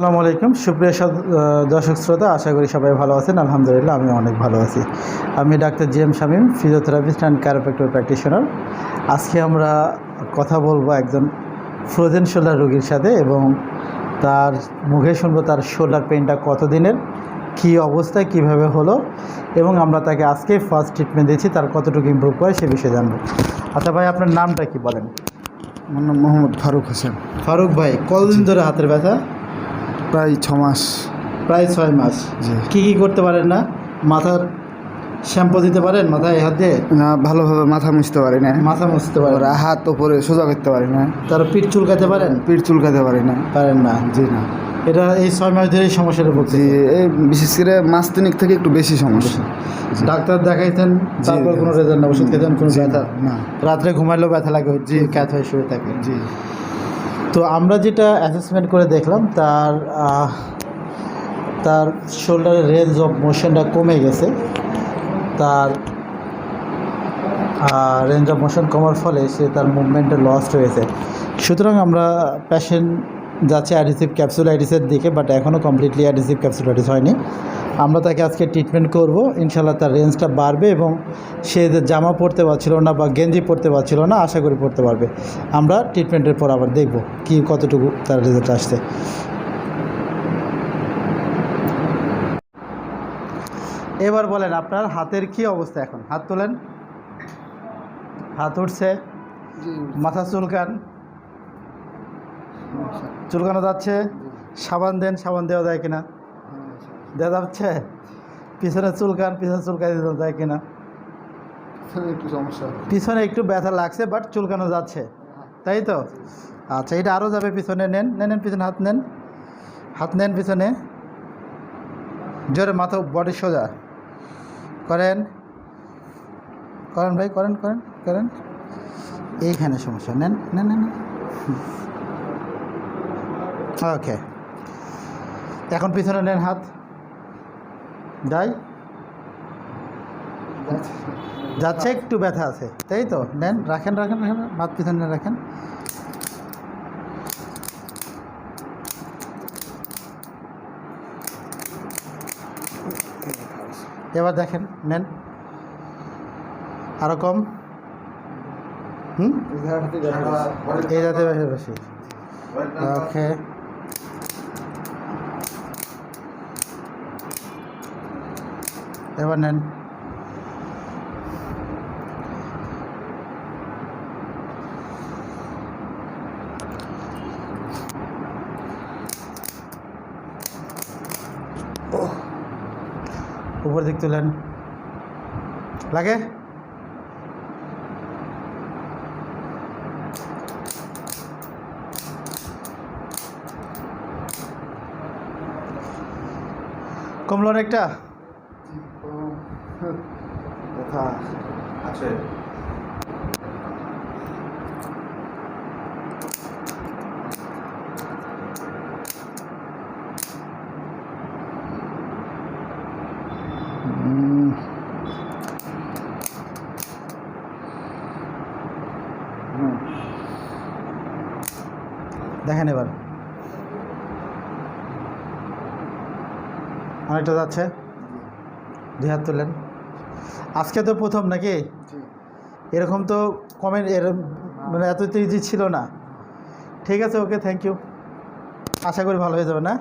আসসালামু আলাইকুম সুপ্রিয় দর্শক শ্রোতা, আশা করি সবাই ভালো আছেন। আলহামদুলিল্লাহ আমি অনেক ভালো আছি। আমি doctor GM Shamim, physiotherapist and chiropractor practitioner. আজকে আমরা কথা বলবো একজন ফ্রোজেন শোল্ডার রোগীর সাথে এবং তার মুখে শুনবো তার শোল্ডার পেইনটা কতদিনের, কী অবস্থায়, কীভাবে হলো এবং আমরা তাকে আজকে ফার্স্ট ট্রিটমেন্ট দিয়েছি, তার কতটুকু ইমপ্রুভ করে সে বিষয়ে জানবো। আচ্ছা ভাই, আপনার নামটা কি বলেন? আমার নাম মোহাম্মদ ফারুক হোসেন। ফারুক ভাই, কতদিন ধরে হাতের ব্যথা? প্রায় 6 মাস। প্রায় 6 মাস। জি। কী কী করতে পারেন না? মাথার শ্যাম্পু দিতে পারেন মাথায় হাত দিয়ে? না, ভালোভাবে মাথা মুছতে পারি না। মাথা মুছতে পারেন? হাত উপরে সোজা করতে পারি না। তার পিঠ চুলকাতে পারেন? পিঠ চুলকাতে পারি না। পারেন না? জি না। এটা এই 6 মাস ধরে এই সমস্যাটা ভুগছি। জি, এই বিশেষ করে মাস তিনেক থেকে একটু বেশি সমস্যা। ডাক্তার দেখাইতেন, তারপর কোনো রেজাল্ট না? ওষুধ খেতেন? কোনো ব্যথা না। রাত্রে ঘুমাইলেও ব্যথা লাগে? জি, ক্যাথ হয়ে শুয়ে থাকে। জি। তো আমরা যেটা অ্যাসেসমেন্ট করে দেখলাম, তার শোল্ডারের রেঞ্জ অফ মোশনটা কমে গেছে। তার রেঞ্জ অফ মোশন কমার ফলে সে তার মুভমেন্টে লস্ট হয়েছে। সুতরাং আমরা পেশেন্ট যাচ্ছে অ্যাডিসিভ ক্যাপসুলাইটিসের দিকে, বাট এখনও কমপ্লিটলি অ্যাডিসিভ ক্যাপসুলাইটিস হয়নি। আমরা তাকে আজকে ট্রিটমেন্ট করব, ইনশাল্লাহ তার রেঞ্জটা বাড়বে এবং সে যে জামা পরতে পারছিল না বা গেঞ্জি পরতে পারছিল না, আশা করি পরতে পারবে। আমরা ট্রিটমেন্টের পর আবার দেখব কি কতটুকু তার রেজাল্ট আসছে। এবার বলেন আপনার হাতের কি অবস্থা এখন? হাত তোলেন। হাত উঠছে? মাথা চুলকানো যাচ্ছে? সাবান দেন, সাবান দেওয়া যায় কিনা? দেওয়া যাচ্ছে? পিছনে চুলকাই দেওয়া যায় কিনা? একটু সমস্যা, পিছনে একটু ব্যথা লাগছে, বাট চুলকানো যাচ্ছে, তাই তো? আচ্ছা, এটা আরও যাবে পিছনে। নেন পিছনে হাত নেন পিছনে, জোরে মাথা বডি সোজা করেন ভাই, করেন। এইখানে সমস্যা। নেন। ওকে, এখন পিছনে নেন হাত। যাচ্ছে, একটু ব্যথা আছে, তাই তো? নেন, রাখেন হাত পিছনে রাখেন। এবার দেখেন, নেন, আরও কম। এই যাতে বেশি। ওকে, এবার নেন। উপর দিক তুলেন। লাগে? কমলো অনেকটা? ব্যথা আছে। দেখেন এবার অনেকটা যাচ্ছে। 2 হাত তুলেন। আজকে তো প্রথম নাকি? এরকম তো কমেন্ট মানে এত ইজি ছিল না। ঠিক আছে, ওকে, থ্যাংক ইউ। আশা করি ভালো হয়ে যাবে না?